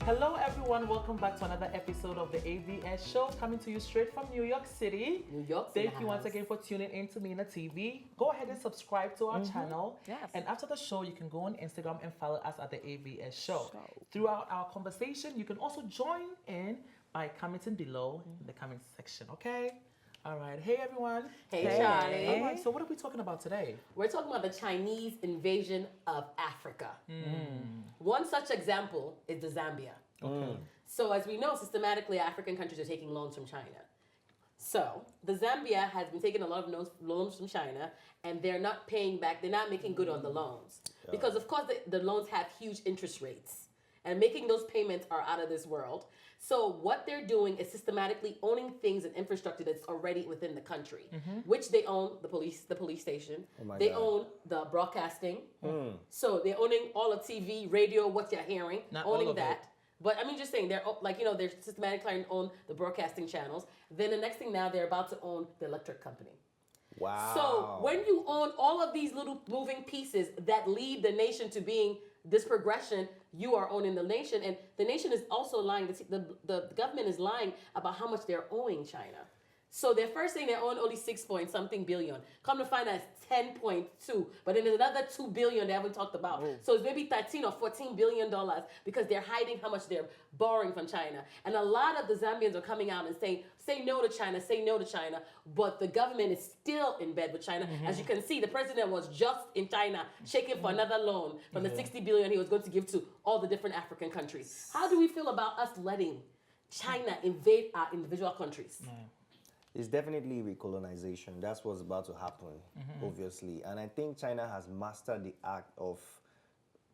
Hello everyone, welcome back to another episode of the AVS show, coming to you straight from New York City. New York City. Thank you once again for tuning in to MinaTV. Go ahead and subscribe to our channel. Yes. And after the show, you can go on Instagram and follow us at the AVS show. Throughout our conversation, you can also join in by commenting below in the comment section, okay? All right. Hey, everyone. Hey, Charlie. All right. So what are we talking about today? We're talking about the Chinese invasion of Africa. One such example is the Zambia. Okay. So as we know, systematically, African countries are taking loans from China. So the Zambia has been taking a lot of loans from China, and they're not paying back. They're not making good on the loans. Because, of course, the loans have huge interest rates. And making those payments are out of this world. So what they're doing is systematically owning things and infrastructure that's already within the country, which they own the police station. They own the broadcasting. So they're owning all of TV, radio, what you're hearing, Not owning all of that. it. But I mean, just saying, they're like, you know, they're systematically own the broadcasting channels. Then the next thing now, they're about to own the electric company. Wow. So when you own all of these little moving pieces that lead the nation to being this progression, you are owning the nation. And the nation is also lying. The government is lying about how much they're owing China. So they're first saying they own only 6-point-something billion. Come to find out it's 10.2. But then there's another 2 billion they haven't talked about. So it's maybe 13 or 14 billion dollars because they're hiding how much they're borrowing from China. And a lot of the Zambians are coming out and saying, say no to China, say no to China. But the government is still in bed with China. As you can see, the president was just in China shaking for another loan from the 60 billion he was going to give to all the different African countries. How do we feel about us letting China invade our individual countries? It's definitely recolonization. That's what's about to happen, obviously. And I think China has mastered the act of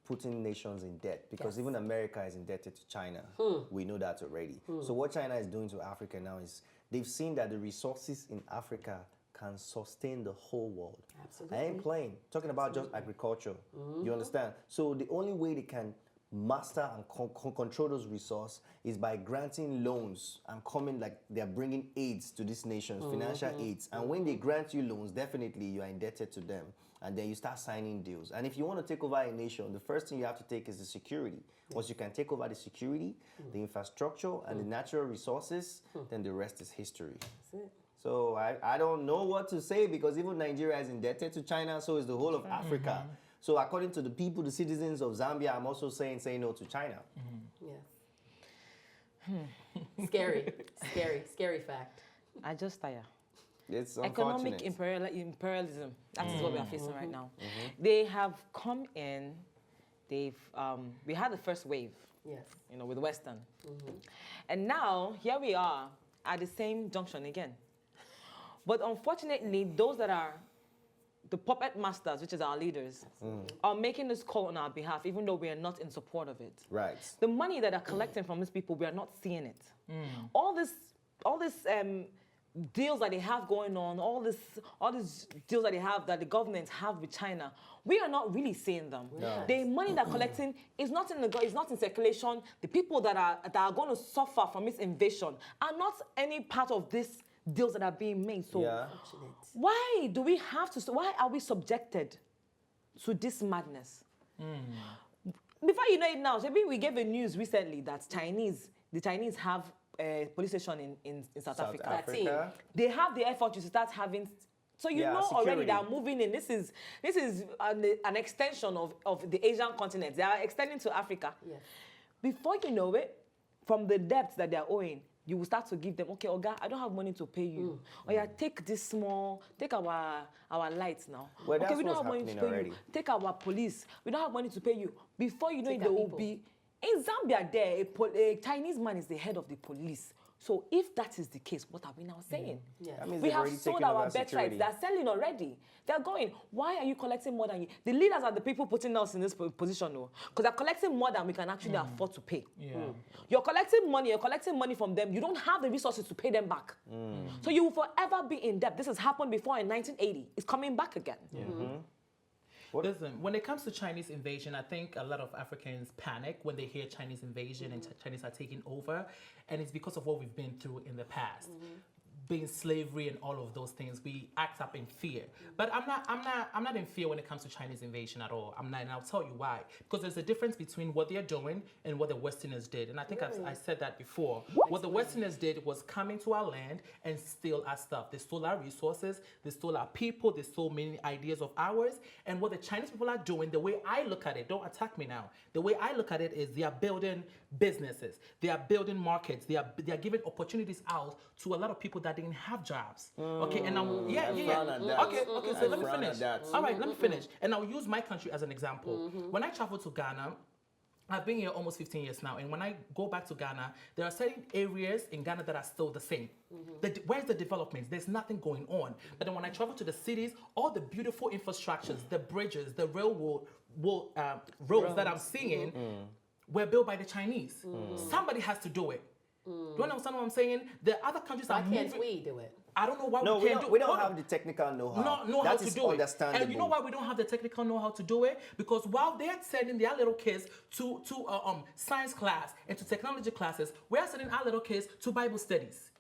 putting nations in debt because even America is indebted to China. We know that already. So what China is doing to Africa now is they've seen that the resources in Africa can sustain the whole world. Absolutely. I ain't playing. Talking about just agriculture. You understand? So the only way they can master and control those resources is by granting loans and coming like they're bringing aids to these nations, financial aids. And when they grant you loans, definitely you are indebted to them. And then you start signing deals. And if you want to take over a nation, the first thing you have to take is the security. Once you can take over the security, the infrastructure, and the natural resources, then the rest is history. That's it. So I don't know what to say because even Nigeria is indebted to China, so is the whole of Africa. So according to the people, the citizens of Zambia, I'm also saying say no to China. Yes. Scary fact. I just tire. It's Economic unfortunate. imperialism. That is what we are facing right now. They have come in. They've we had the first wave. Yes. You know, with Western, and now here we are at the same junction again. But unfortunately, those that are the puppet masters, which is our leaders, are making this call on our behalf, even though we are not in support of it. Right. The money that are collecting from these people, we are not seeing it. All this deals that they have going on, all these deals that they have, that the governments have with China, we are not really seeing them. No. The money they're collecting is not is not in circulation. The people that are going to suffer from this invasion are not any part of this deals that are being made. So why do we have to? Why are we subjected to this madness? Before you know it now, maybe we gave a news recently that the Chinese have a police station in South Africa. They have the effort to start having. So you know security. already they are moving in. This is an extension of the Asian continent. They are extending to Africa. Yes. Before you know it, from the debts that they are owing, you will start to give them, okay, Oga, I don't have money to pay you. Or yeah, take our lights now. Well, okay, we don't what's have money to pay happening you. Take our police. We don't have money to pay you. Before you know it, there will be in Zambia. There, a Chinese man is the head of the police. So if that is the case, what are we now saying? Yes. That means We they've have already sold taken our over birthrights. security. They're selling already. They're going. Why are you collecting more than you? The leaders are the people putting us in this position, though. Because they're collecting more than we can actually afford to pay. You're collecting money from them. You don't have the resources to pay them back. So you will forever be in debt. This has happened before in 1980. It's coming back again. Listen, when it comes to Chinese invasion, I think a lot of Africans panic when they hear Chinese invasion and Chinese are taking over, and it's because of what we've been through in the past. being slavery and all of those things, we act up in fear. But I'm not in fear when it comes to Chinese invasion at all. I'm not, and I'll tell you why. Because there's a difference between what they're doing and what the Westerners did. And I think I said that before. What the Westerners did was come into our land and steal our stuff. They stole our resources, they stole our people, they stole many ideas of ours. And what the Chinese people are doing, the way I look at it, don't attack me now. The way I look at it is they are building businesses, they are building markets, they are giving opportunities out to a lot of people that didn't have jobs. Okay, and now Okay, so let me finish. All right, let me finish. And I'll use my country as an example. When I traveled to Ghana, I've been here almost 15 years now, and when I go back to Ghana, there are certain areas in Ghana that are still the same. Where's the developments? There's nothing going on. But then when I travel to the cities, all the beautiful infrastructures, the bridges, the roads that I'm seeing were built by the Chinese. Somebody has to do it. Do you understand what I'm saying? The other countries are moving. Why can't we do it? I don't know why No, we can't do it. we don't have the technical know-how. Know how That to is do it. understandable. And you know why we don't have the technical know-how to do it? Because while they're sending their little kids to science class and to technology classes, we're sending our little kids to Bible studies.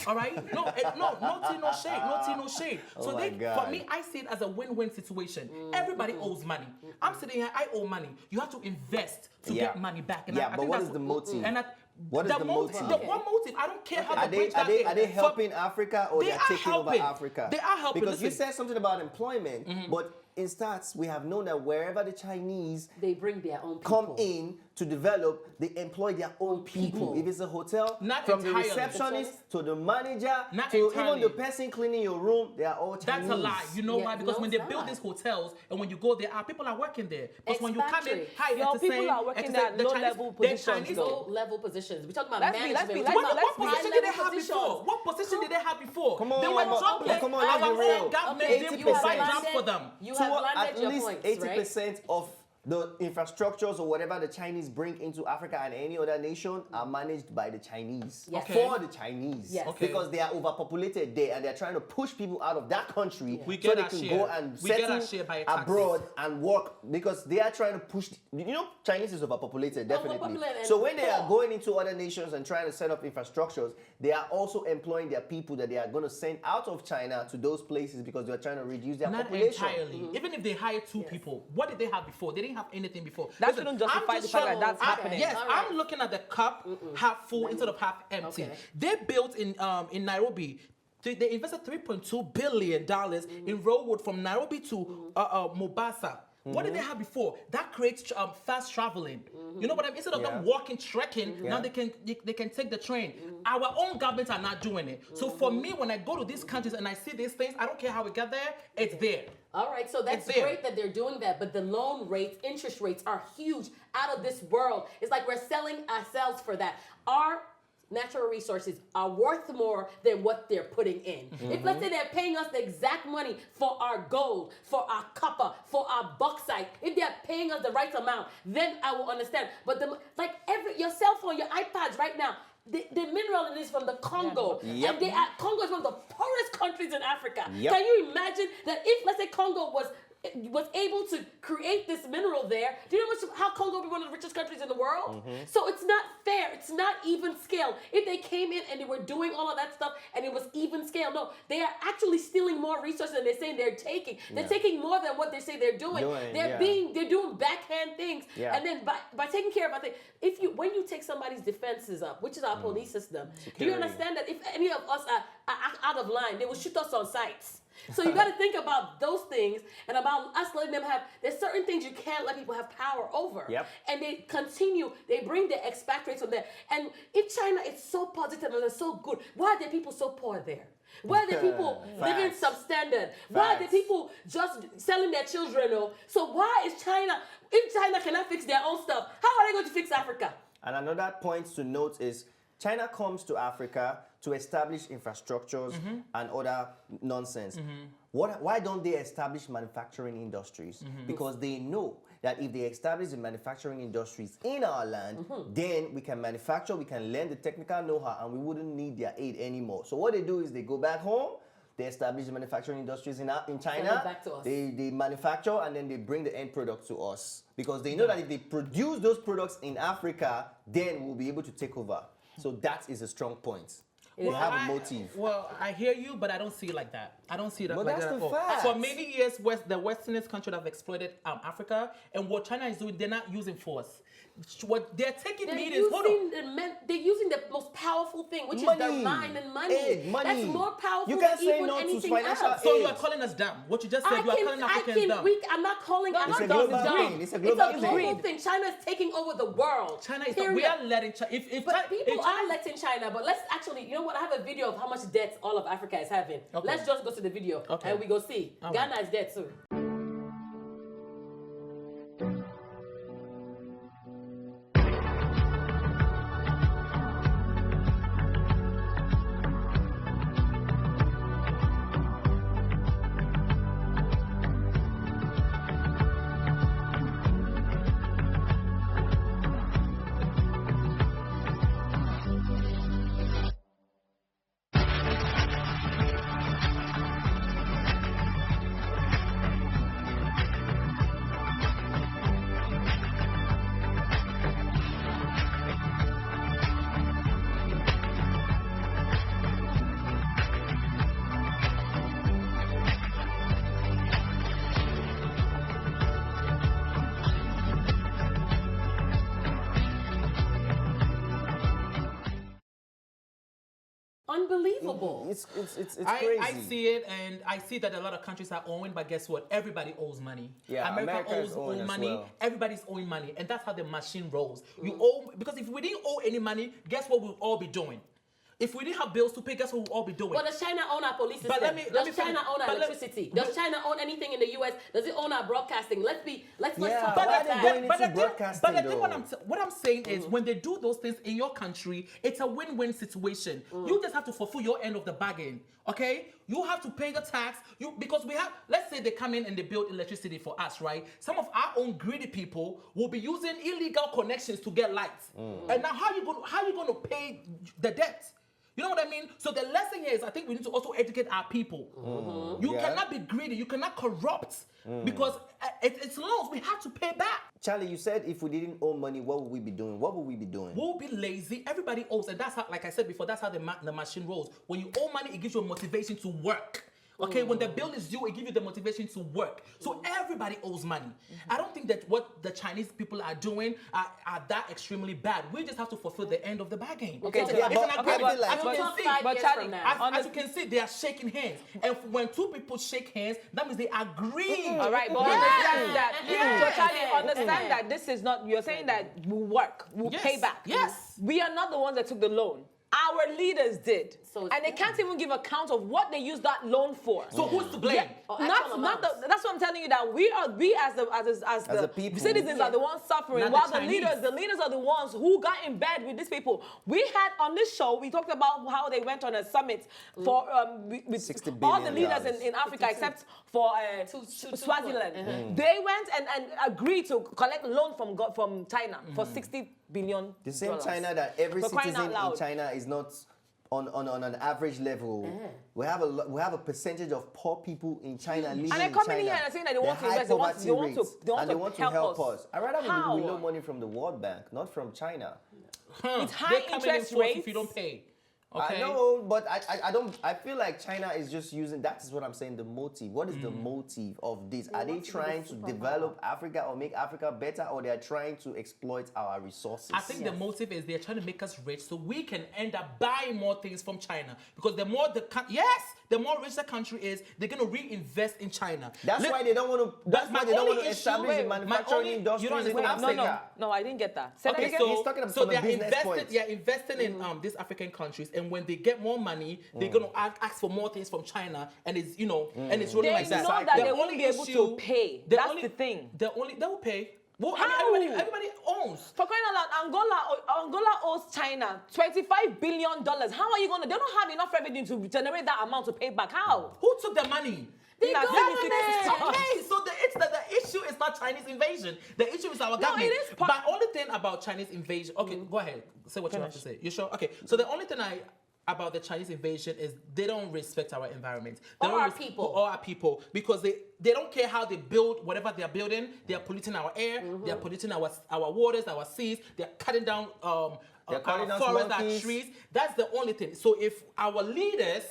All right? No tea, no shade. No tea, no shade. So for me, I see it as a win-win situation. Everybody owes money. I'm sitting here, I owe money. You have to invest to get money back. And I but think what that's is the motive? What is the motive? One motive. I don't care how Are the they, bridge are they, are they helping Africa or They are are taking over helping. Africa? They are helping. Because you Listen. said something about employment, but in stats, we have known that wherever the Chinese They bring their own people. come in to develop, they employ their own people. If it's a hotel, Not from entirely. the receptionist to the manager Not to entirely. even the person cleaning your room, they are all Chinese. That's a lie. You know Yeah, why? Because no, when they it's build not. these hotels and when you go there, people are working there. Because when you come in, Expatriates. hi, Your it's people saying, are working it's at saying the low-level Chinese- the positions, Chinese- though. Low level positions. We talk about Let's be- management. let's be- We let's talk be- about What position did they high-level have before? positions. What position did they have before? Come on, they were but- jobless. come on, let's be Our real. own government Okay, didn't you provide have jobs for landed- them. You So have at landed your least points, 80% of the infrastructures or whatever the Chinese bring into Africa and any other nation are managed by the Chinese. Yes. Okay. For the Chinese. Yes. Okay. Because they are overpopulated there and they're trying to push people out of that country We so get they our can share. go and We get our settle share by taxes. abroad and work because they are trying to push. Chinese is overpopulated, definitely. Overpopulated and So when they are poor. going into other nations and trying to set up infrastructures, they are also employing their people that they are going to send out of China to those places because they're trying to reduce their Not population. entirely. Even if they hire two people, what did they have before? They didn't have anything before. That Listen, shouldn't justify I'm the just fact trying- that that's I'm- happening. Yes, All right. I'm looking at the cup half full instead of half empty. Okay. They built in Nairobi. They invested $3.2 billion in roadwood from Nairobi to Mombasa. What did they have before? That creates fast traveling. You know what I mean? Instead of them walking, trekking, now they can take the train. Our own governments are not doing it. So for me, when I go to these countries and I see these things, I don't care how we get there. It's there. All right, so that's It's there. great that they're doing that, but the loan rates, interest rates are huge, out of this world. It's like we're selling ourselves for that. Our natural resources are worth more than what they're putting in. If let's say they're paying us the exact money for our gold, for our copper, for our bauxite, if they're paying us the right amount, then I will understand. But your cell phone, your iPads right now, the mineral in it is from the Congo. Yep. And Congo is one of the poorest countries in Africa. Yep. Can you imagine that if, let's say, Congo was able to create this mineral there, do you know how Congo would be one of the richest countries in the world? So it's not fair. It's not even scale. If they came in and they were doing all of that stuff and it was even scale, no, they are actually stealing more resources than they're saying they're taking. They're taking more than what they say they're doing. They're doing backhand things. Yeah. And then by taking care of, I think, when you take somebody's defenses up, which is our police system, do you Security. understand that if any of us are out of line, they will shoot us on sights. So you got to think about those things and about us letting them there's certain things you can't let people have power over. Yep. And they bring the expatriates from there. And if China is so positive and it's so good, why are there people so poor there? Why are there people living Facts. substandard? Why are there Facts. people just selling their children? So why is China, if China cannot fix their own stuff, how are they going to fix Africa? And another point to note is China comes to Africa to establish infrastructures and other nonsense. Why don't they establish manufacturing industries? Because they know that if they establish the manufacturing industries in our land, then we can manufacture, we can learn the technical know-how, and we wouldn't need their aid anymore. So what they do is they go back home, they establish the manufacturing industries in Send China, it back to us. they manufacture, and then they bring the end product to us. Because they know that if they produce those products in Africa, then we'll be able to take over. So that is a strong point. They have a motive. Well, I hear you, but I don't see it like that. I don't see it But like that's that at the all. fact. For many years, the Westernist countries have exploited Africa, and what China is doing, they're not using force. What they're taking meetings. They're using the most powerful thing, which is their mind and money. Aid, money. That's more powerful You can't than say even no to anything financial else. So you aid. are calling us dumb. What you just said, you are calling Africans dumb. I'm not calling. I'm It's not a global dumb. thing. It's a global global thing. thing. China is taking over the world. China is. Period. We are letting. People are letting China, but let's actually, you know what? I have a video of how much debt all of Africa is having. Okay. Let's just go to the video and we go see. All Ghana right. is dead too. Unbelievable. It's crazy. I see it, and I see that a lot of countries are owing, but guess what? Everybody owes money. Yeah, America is owing as money. well. Everybody's owing money, and that's how the machine rolls. You owe, because if we didn't owe any money, guess what we'll all be doing? If we didn't have bills to pay, guess what we'll all be doing? But does China own our police system? But let me Does finish. China own our But let- electricity? Does China own anything in the US? Does it own our broadcasting? Let's Yeah, talk but about they're that. going into the thing, broadcasting, but the thing though. what I'm saying is, when they do those things in your country, it's a win-win situation. You just have to fulfill your end of the bargain, okay? You have to pay the tax. Because we have, let's say they come in and they build electricity for us, right? Some of our own greedy people will be using illegal connections to get lights. And now how you going to pay the debt? You know what I mean? So the lesson here is, I think we need to also educate our people. You cannot be greedy. You cannot corrupt, because it's loans we have to pay back. Charlie, you said if we didn't owe money, what would we be doing? What would we be doing? We'll be lazy. Everybody owes, and that's how, like I said before, that's how the machine rolls. When you owe money, it gives you a motivation to work. Okay, when the bill is due, it gives you the motivation to work. So everybody owes money. I don't think that what the Chinese people are doing are that extremely bad. We just have to fulfill the end of the bargain. Okay, It's so- an but- agreement. okay, but- As you can see, But Charlie, now. as you can see, they are shaking hands. And when two people shake hands, that means they agree. All right, but Yes. understand that. Yes. So Charlie, understand that this is not. You're saying that we'll work, we'll Yes. pay back. Yes. We are not the ones that took the loan. Our leaders did, So- and they can't even give account of what they used that loan for. So who's to blame? Or actual Not amounts. that's what I'm telling you, that we as the the people. citizens are the ones suffering, Not while the the Chinese. leaders are the ones who got in bed with these people. We had on this show, we talked about how they went on a summit for with $60 all the billion. leaders in Africa except for Swaziland. They went and agreed to collect loan from China for $60 billion. The same China that every For crying citizen out loud. in China is not on an average level. We have a percentage of poor people in China living in China. And they're coming in here and saying that they want to They're invest, high they want poverty to rates, and they want to help us. I'd rather How? we loan money from the World Bank, not from China. It's high They come in interest force rates. if you don't pay. Okay. I know, but I don't. I feel like China is just using. That is what I'm saying. The motive. What is the motive of this? Are they want to be trying the to superpower. develop Africa or make Africa better, or they are trying to exploit our resources? I think the motive is they're trying to make us rich so we can end up buying more things from China. Because the more the more rich the country is, they're going to reinvest in China. That's why they don't want to. That's why they don't want to establish the my manufacturing only- industries you don't in understand what I'm Africa. No, I didn't get that. Say that Okay, again. so, He's talking about so from a they're business investing, point. they're investing in these African countries, and when they get more money, they're gonna ask for more things from China, and it's and it's rolling They like that. know that The they won't only be able to pay. That's the thing. They will pay. Well, I How? mean, everybody owns. For crying out loud, Angola owes China $25 billion. How are you going to? They don't have enough revenue to generate that amount to pay back. How? Who took the money? The Nah, government. Okay, so the issue is not Chinese invasion. The issue is our government. it is part- But only thing about Chinese invasion. Okay, go ahead. Say what you have to say. You sure? Okay. So the only thing about the Chinese invasion is they don't respect our environment. They Or don't our res- people. Or our people. Because they don't care how they build whatever they're building. They are polluting our air. They are polluting our waters, our seas. They're cutting down They're calling us forests, our monkeys. trees. That's the only thing. So if our leaders,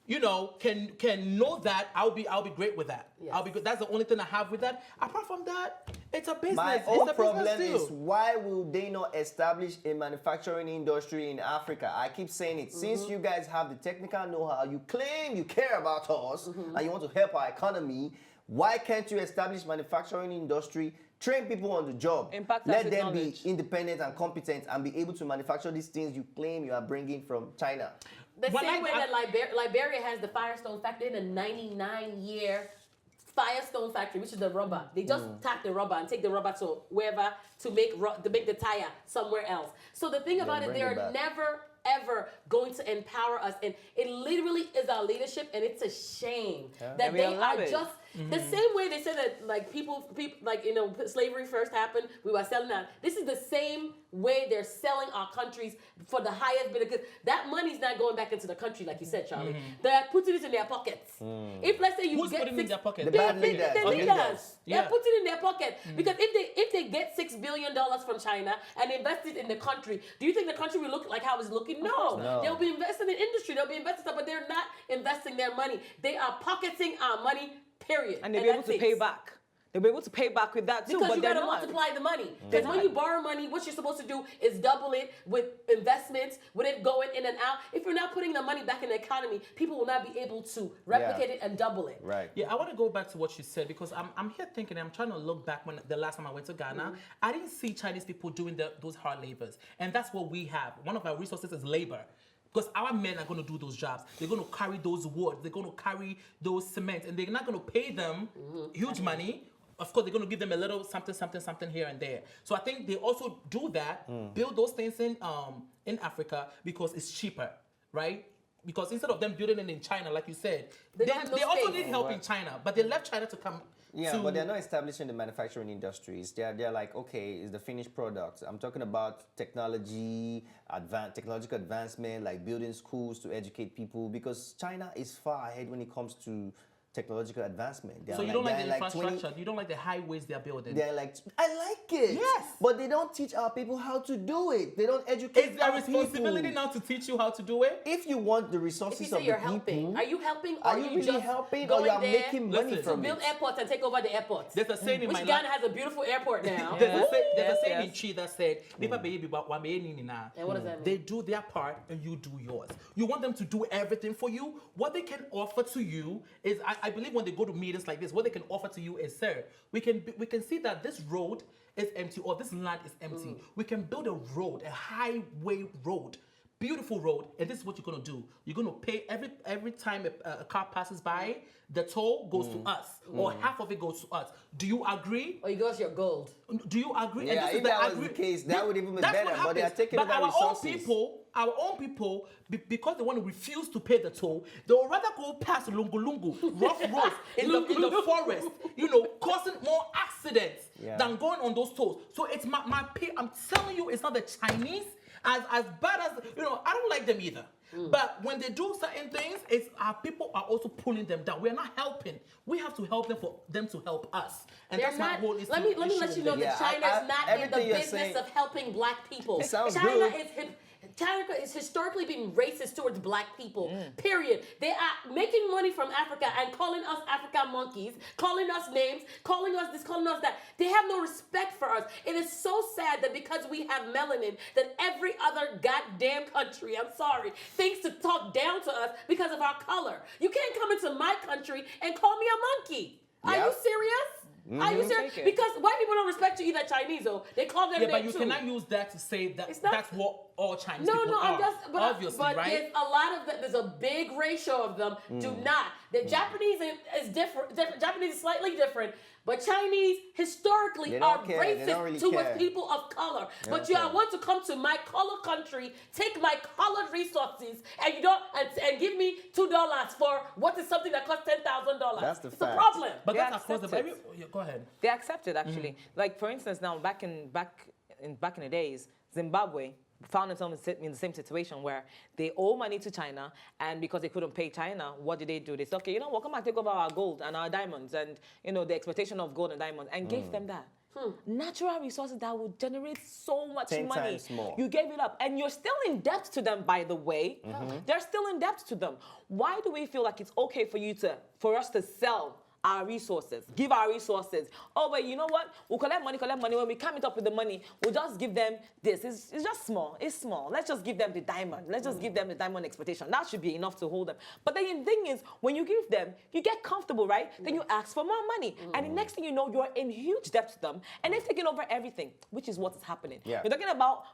you know, can know that, I'll be great with that. Yes. I'll be good. That's the only thing I have with that. Apart from that, it's a business. My It's whole a problem business is too. why will they not establish a manufacturing industry in Africa? I keep saying it. Since you guys have the technical know-how, you claim you care about us and you want to help our economy, why can't you establish manufacturing industry, train people on the job, Impact let asset them knowledge. be independent and competent and be able to manufacture these things you claim you are bringing from China? The When same I- way that Liberia has the Firestone factory in a 99-year Firestone factory, which is the rubber. They just tap the rubber and take the rubber to wherever to make the tire somewhere else. So the thing about it, bring they're it back. never ever going to empower us, and it literally is our leadership, and it's a shame that And we they allow are it. just the same way they said that like people like, you know, slavery first happened, we were selling out. This is the same way they're selling our countries for the highest bidder, because that money's not going back into the country like you said, Charlie. They're putting it in their pockets. If let's say you Who's get putting it in their pocket? The bad leaders. the the leaders. Yeah. They're putting it in their pocket because if they get $6 billion from China and invest it in the country, do you think the country will look like how it's looking? No. No. They'll be investing in industry. They'll be investing stuff, but they're not investing their money. They are pocketing our money. Period. And they'll be able that's to it. pay back. They'll be able to pay back with that too, Because but you they're gotta not. multiply the money. Because when you borrow money, what you're supposed to do is double it with investments, with it going in and out. If you're not putting the money back in the economy, people will not be able to replicate it and double it. Right. Yeah, I want to go back to what you said because I'm here thinking, I'm trying to look back when the last time I went to Ghana, I didn't see Chinese people doing those hard labors. And that's what we have. One of our resources is labor. Because our men are going to do those jobs. They're going to carry those wood. They're going to carry those cement. And they're not going to pay them huge money. Of course, they're going to give them a little something here and there. So I think they also do that, build those things in Africa because it's cheaper, right? Because instead of them building it in China, like you said, They they have no also space. need help in China. But they left China to come Yeah, to... but they're not establishing the manufacturing industries. They're like, okay, it's the finished product. I'm talking about technological advancement, like building schools to educate people, because China is far ahead when it comes to technological advancement. So you don't like the infrastructure, you don't like the highways they're building. They're like, I like it. Yes. But they don't teach our people how to do it. They don't educate Is their our responsibility people. now to teach you how to do it? If you want the If you resources say of the you're people, helping, are you helping or are you really just helping, or going you are there making money Listen, from build it? airports and take over the airports? There's a saying in Which my Ghana life. has a beautiful airport now. There's a Yes, saying in yes. Chi that said, "Nipa baby, but one baby nina." And what does that mean? They do their part and you do yours. You want them to do everything for you. What they can offer to you is, I believe when they go to meetings like this, what they can offer to you is, sir, we can see that this road is empty or this land is empty. We can build a road, a highway road, beautiful road, and this is what you're gonna do. You're gonna pay every time a car passes by, the toll goes to us, or half of it goes to us. Do you agree? Or you give us your gold. Do you agree? Yeah, if that was the case, that would even be That's better, what but they are happens. taking But over resources. our own people, because they want to refuse to pay the toll, they will rather go past Lungu, rough roads in the forest, causing more accidents than going on those tolls. So it's my pay. I'm telling you, it's not the Chinese. As bad as, I don't like them either. But when they do certain things, it's our people are also pulling them down. We're not helping. We have to help them for them to help us. And They're that's not. my whole issue. Let me let issue you know with that them. Yeah, China's not in the everything you're business saying- of helping black people. It sounds China good. China is historically been racist towards black people. Period. They are making money from Africa and calling us African monkeys, calling us names, calling us this, calling us that. They have no respect for us. It is so sad that because we have melanin, that every other goddamn country, I'm sorry, thinks to talk down to us because of our color. You can't come into my country and call me a monkey. Are you Yep. serious? Are you serious? Take it. Because white people don't respect you either Chinese, though. They call them Yeah, but name you too. cannot use that to say that It's not- that's what all Chinese No, people no, are. I'm just, obviously, but right? there's a lot of there's a big ratio of them do not. The Japanese is different. Japanese is slightly different, but Chinese historically They are don't care. They racist don't really towards care. people of color. But don't you care. want to come to my color country, take my colored resources, and you don't and give me $2 for what is something that costs $10,000. That's the it's fact. a problem. But They that's across the accept board. it. Yeah, go ahead. They accept it actually. Like for instance, now back in the days, Zimbabwe found themselves in the same situation where they owe money to China, and because they couldn't pay China, what did they do? They said, okay, we'll come and take over our gold and our diamonds, and the exploitation of gold and diamonds, and gave them that. Natural resources that will generate so much 10 money. times more. You gave it up. And you're still in debt to them, by the way. They're still in debt to them. Why do we feel like it's okay for us to sell our resources, give our resources? Oh, but you know what? We'll collect money. When we come it up with the money, we'll just give them this. It's just small. It's small. Let's just give them the diamond. Let's just give them the diamond expectation. That should be enough to hold them. But then the thing is, when you give them, you get comfortable, right? Then you ask for more money. And the next thing you know, you're in huge debt to them. And they've taken over everything, which is what is happening. Yeah. You're talking about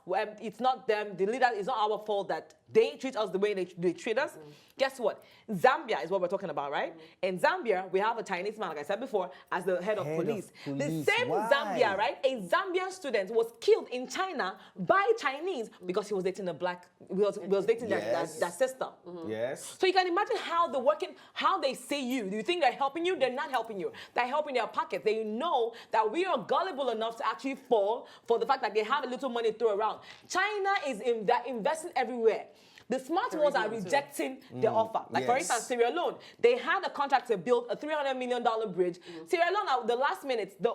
it's not them, the leader, it's not our fault that they treat us the way they treat us. Guess what? Zambia is what we're talking about, right? In Zambia, we have a Chinese man, like I said before, as the head of police. The same Why? Zambia, right? A Zambian student was killed in China by Chinese because he was dating a black, was dating their sister. Yes. So you can imagine how they see you. Do you think they're helping you? They're not helping you. They're helping their pockets. They know that we are gullible enough to actually fall for the fact that they have a little money to throw around. China is investing everywhere. The smart ones are rejecting the offer. Like, for instance, Sierra Leone, they had a contract to build a $300 million bridge. Sierra Leone, at the last minute, the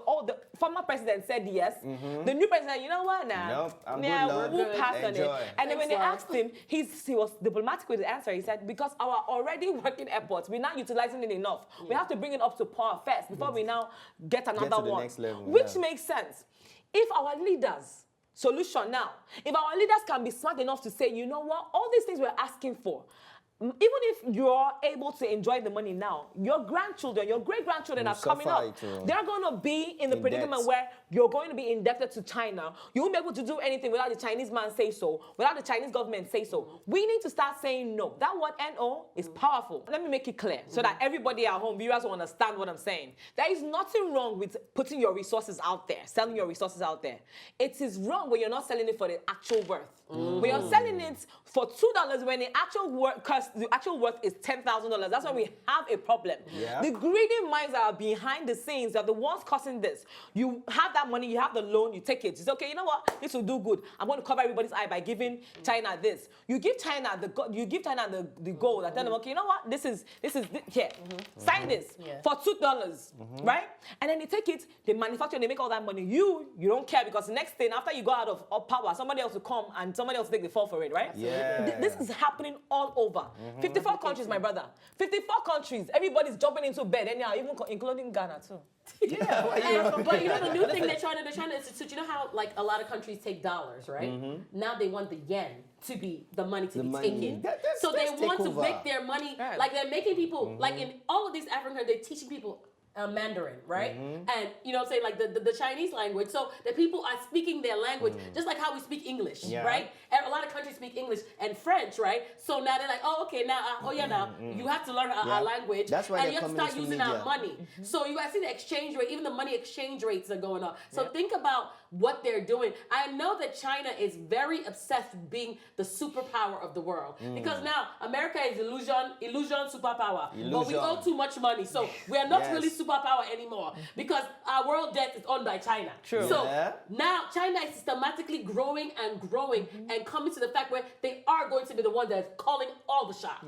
former president said yes. The new president, you know what, now? Nope, I'm good, Lord. We'll pass on it. Enjoy. And then when they asked him, he was diplomatic with the answer. He said, because our already working airports, we're not utilizing it enough. We have to bring it up to par first before we now get another to the one. next level, Which makes sense. If our leaders, solution now, if our leaders can be smart enough to say, you know what, all these things we're asking for, even if you're able to enjoy the money now, your grandchildren, your great-grandchildren are coming up. They're going to be in the predicament debt. where you're going to be indebted to China. You won't be able to do anything without the Chinese man say so, without the Chinese government say so. We need to start saying no. That word NO is powerful. Let me make it clear so that everybody at home, viewers, will understand what I'm saying. There is nothing wrong with putting your resources out there, selling your resources out there. It is wrong when you're not selling it for the actual worth. When you're selling it for $2 when the actual worth is $10,000, that's when we have a problem. Yeah. The greedy minds that are behind the scenes are the ones causing this. You have that money, you have the loan, you take it. It's okay, you know what? This will do good. I'm going to cover everybody's eye by giving China this. You give China the gold. I tell them, okay, you know what? This is here. Sign this for $2, right? And then they take it, they manufacture, they make all that money. You don't care because the next thing, after you go out of power, somebody else will come and somebody else will take the fall for it, right? Yeah. This is happening all over. 54 countries, my brother. 54 countries. Everybody's jumping into bed anyhow, even including Ghana too. Yeah, but you know the new thing they're trying to institute. You know how like a lot of countries take dollars, right? Now they want the yen to be the money to be taken. So they want to make their money like they're making people like in all of these African countries, they're teaching people Mandarin, right? And you know what I'm saying, like the Chinese language, so that people are speaking their language just like how we speak English, right? And a lot of countries speak English and French, right? So now they're like, oh, okay, now, you have to learn our language, That's why and you have to start using our money. So you guys see the exchange rate, even the money exchange rates are going up. So think about what they're doing. I know that China is very obsessed with being the superpower of the world because now America is illusion superpower, but we owe too much money, so we are not really superpower anymore because our world debt is owned by China. True. So now China is systematically growing and growing and coming to the fact where they are going to be the one that's calling all the shots.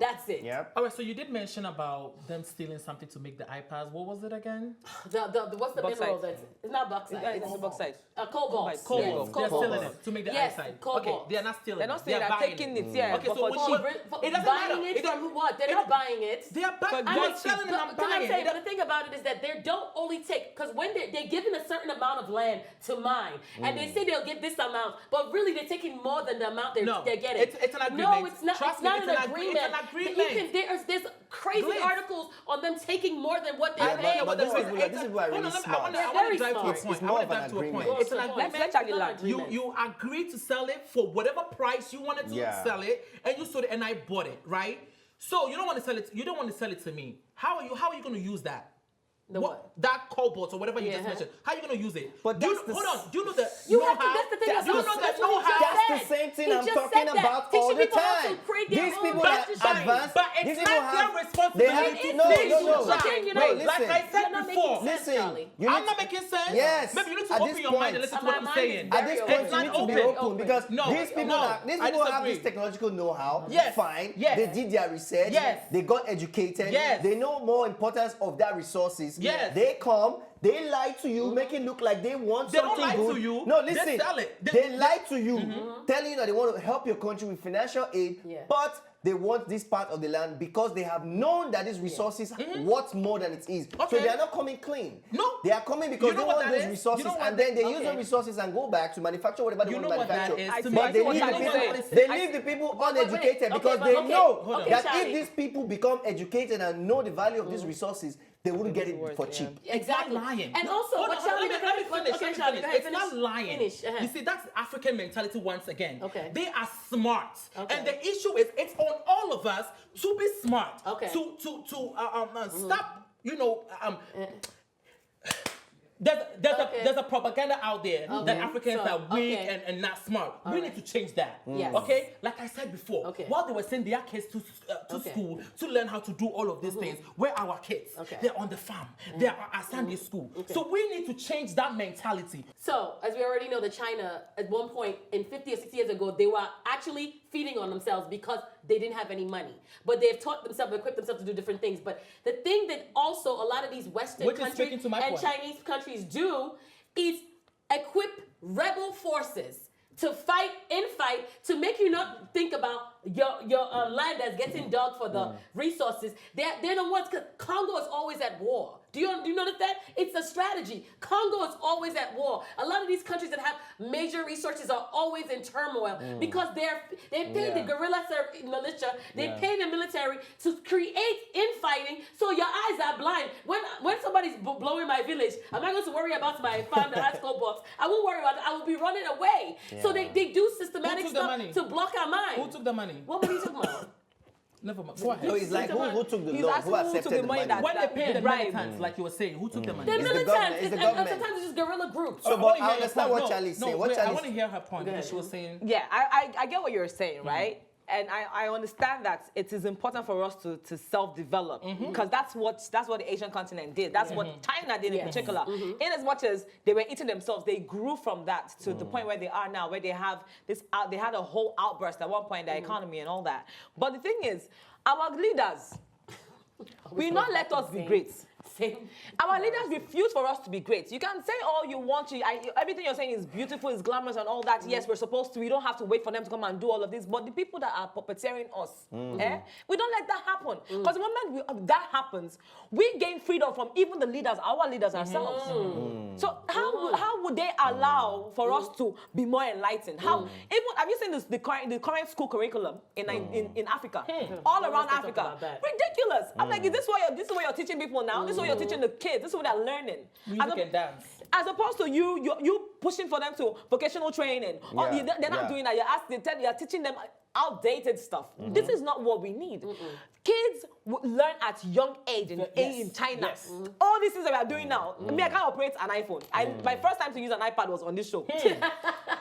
That's it. All right, so you did mention about them stealing something to make the iPads. What was it again? What's the mineral that's it's not bauxite. It's a bauxite. Cobalt. Cobalt. Yes, they're cobalt. stealing it to make the Yes, iPad. cobalt. Okay, they are not stealing. They're not stealing. They're taking it. Yeah. Okay, but so for cheap. it doesn't buying matter. it from what? They're not buying it. They are buying. I'm not selling it. I'm buying it. But the thing about it is that they don't only take, because when they're given a certain amount of land to mine, and they say they'll get this amount, but really they're taking more than the amount they're getting. It's an agreement. No, it's not. Trust It's me, not it's an an agreement. It's an agreement. There's crazy articles on them taking more than what they're paying. But these people are really smart. I want to drive to a It's point. more I of want an to drive to a point. agreement. It's an agreement. Let's actually learn. You agreed to sell it for whatever price you wanted to sell it, and you sold it, and I bought it, right? So you don't want to sell it. You don't want to sell it to me. How are you going to use that? That cobalt or whatever you just mentioned. How are you going to use it? But do hold on. Do you know the That's know-how? the thing. Do you know the know-how? That's the same thing I'm talking about all the time. These people are advanced. But These it's people not their have. They responsibility. have no. But Like I said before, Listen. I'm not making sense. Yes. Maybe you need to At open this your mind point- and listen to what I'm saying. At this point, you need to be open because No, these people no, have I this disagree. technological know-how. Yes. Fine. Yes. They did their research. Yes. They got educated. Yes. They know more importance of their resources. Yes. They come. They lie to you, make it look like they want They don't something lie good. to you. No, They listen. sell it. They lie to you, telling you that they want to help your country with financial aid, Yeah. but they want this part of the land because they have known that these resources worth more than it is. So Okay. they are not coming clean. No. They are coming because You know they what want that those is? resources, You know what and then they use okay. those resources and go back to manufacture whatever they You want know to what that manufacture. is? To me, But they what leave I'm the people, saying. they leave the people uneducated okay, because but they okay, know okay, that Charlie. if these people become educated and know the value of these resources, they wouldn't get it worth for it, cheap. It's not Exactly. lying. And also, Hold but on, Charlie, let me finish. okay, let me Charlie, finish. go ahead, It's not finish. lying. Finish, You see, that's African mentality once again. Okay. They are smart. Okay. And the issue is, it's on all of us to be smart. Okay. To stop, there's a propaganda out there that Okay. Africans So, are weak okay. and not smart. We right. need to change that. Yes. Okay? Like I said before, Okay. while they were sending their kids to Okay. school to learn how to do all of these things, where our kids, Okay. they're on the farm, they're at Sunday school. So we need to change that mentality. So, as we already know, that China, at one point in 50 or 60 years ago, they were actually feeding on themselves because they didn't have any money. But they've taught themselves, equipped themselves to do different things. But the thing that also a lot of these Western Which is countries speaking to my and point. Chinese countries do is equip rebel forces to fight, to make you not think about your land that's getting dug for the resources. They're the ones, because Congo is always at war. Do you notice that? It's a strategy. Congo is always at war. A lot of these countries that have major resources are always in turmoil because they pay the guerrilla militia, they pay the military to create infighting, so your eyes are blind. When somebody's blowing my village, I'm not going to worry about my farm that has cobots. I won't worry about it. I will be running away. So they do systematic Who took the stuff money? to block our mind. Who took the money? What were you talking about? Never mind. Go ahead. No, it's like who took the He's loan, asking who who took accepted the the money money. that- When they pay the bribe. militants, like you were saying, who took the money? They're the militants, government, it's the and government. sometimes it's just guerrilla groups. So, I but wanna hear I your understand point. what Charlie's saying. What I Charlie's want to hear her point because ahead. she was saying. Yeah, I get what you're saying, right? And I understand that it is important for us to self-develop because that's what the Asian continent did. That's what China did in Yes. particular. In as much as they were eating themselves, they grew from that to the point where they are now, where they have they had a whole outburst at one point in their economy and all that. But the thing is, our leaders will not let us be great. Same. Our leaders refuse for us to be great. You can say all you want to. Everything you're saying is beautiful, is glamorous and all that. Yes, we're supposed to. We don't have to wait for them to come and do all of this. But the people that are puppeteering us, we don't let that happen. Because the moment that happens, we gain freedom from even the leaders, our leaders ourselves. So how would they allow for us to be more enlightened? How even have you seen the current school curriculum in Africa, all around Let's talk Africa? about that. Ridiculous. I'm like, is this what you're teaching people now? This is what you're teaching the kids. This is what they're learning. Music and dance. As opposed to you pushing for them to vocational training. Or they're not doing that. You're teaching them outdated stuff. This is not what we need. Kids learn at young age in China. Yes. All these things that we are doing now. I mean, I can't operate an iPhone. My first time to use an iPad was on this show.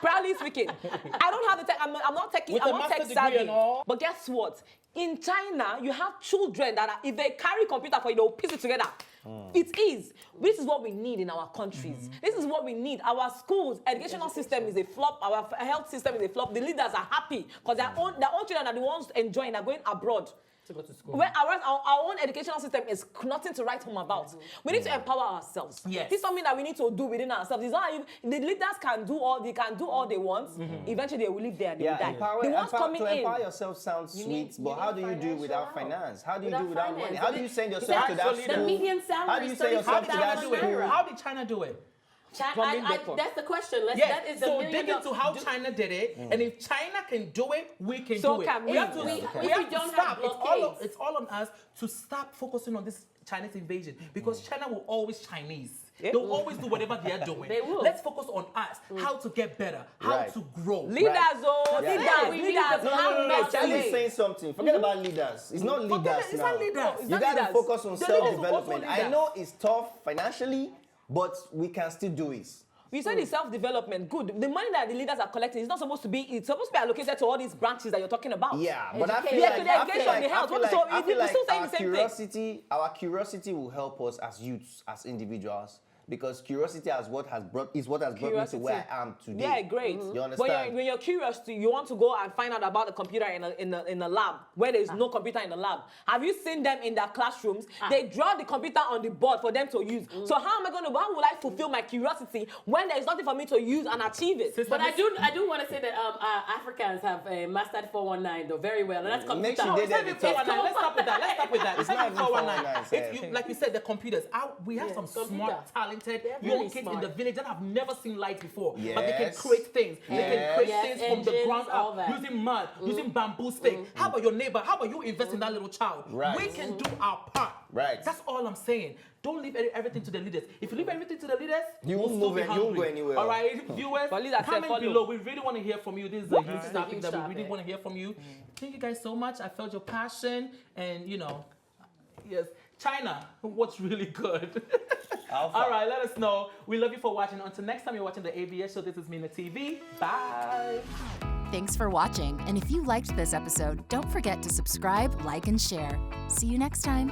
Proudly speaking. I don't have the tech. I'm not tech With a I'm not master tech degree savvy. and all. But guess what? In China, you have children that if they carry computer for you, they'll piece it together. It is. This is what we need in our countries. This is what we need. Our schools, educational system is a flop. Our health system is a flop. The leaders are happy because their own children are the ones enjoying, are going abroad. To go to school. Where our own educational system is nothing to write home about. We need to empower ourselves. Yes. This is something that we need to do within ourselves. It's not even, the leaders can do all they want. Eventually they will live there and they will die. Empower, The ones coming to in. empower yourself sounds sweet, but how do you do it without financial help. finance? How do you Without do it without finance. money? How do you send yourself to Exactly. that The school? median salary How do you is send yourself to that $35 an hour. school? How did China do it? That's the question. Yes. That is the So million dig into dollar- how China did it, and if China can do it, we can So do it. can we. We have to, Yes, we we have to don't stop. have It's all on us to stop focusing on this Chinese invasion because China will always Chinese. Yeah. They'll always do whatever they are doing. They will. Let's focus on us, how to get better, how Right. to grow. Leaders, Yeah. We need leaders. the No, How Charlie much? is saying something. Forget about leaders. It's not leaders it's now. not leaders. It's You not got to leaders. focus on The leaders will self-development. also I leaders. know it's tough financially, but we can still do it. We said it's self-development. Good. The money that the leaders are collecting is not supposed to be. It's supposed to be allocated to all these branches that you're talking about. Yeah, but I feel Yeah, like to the education, the health. So I feel we're like still saying our the same thing. curiosity will help us as youths, as individuals, because curiosity is what has brought me to where I am today. Yeah, great. You understand? But when you're curious, you want to go and find out about the computer in a lab where there's no computer in the lab. Have you seen them in their classrooms? They draw the computer on the board for them to use. So how will I fulfill my curiosity when there's nothing for me to use and achieve it? But I do want to say that Africans have mastered 419 though very well, and that's computer. She did it. Let's stop with that. It's not even 419. 419. Like you said, the computers. We have some smart, talented young kids in the village that have never seen light before, but they can create things. They can create things from the ground up using mud, using bamboo stick. How about your neighbor? How about you invest in that little child? Right. We can do our part. Right. That's all I'm saying. Don't leave everything to the leaders. If you leave everything to the leaders, you won't move it. You won't go anywhere. All right, viewers, comment below. We really want to hear from you. This is a huge topic that we really want to hear from you. Thank you guys so much. I felt your passion, and yes, China, what's really good? All right, let us know. We love you for watching. Until next time, you're watching the ABS show. This is MinaTV. Bye. Thanks for watching. And if you liked this episode, don't forget to subscribe, like, and share. See you next time.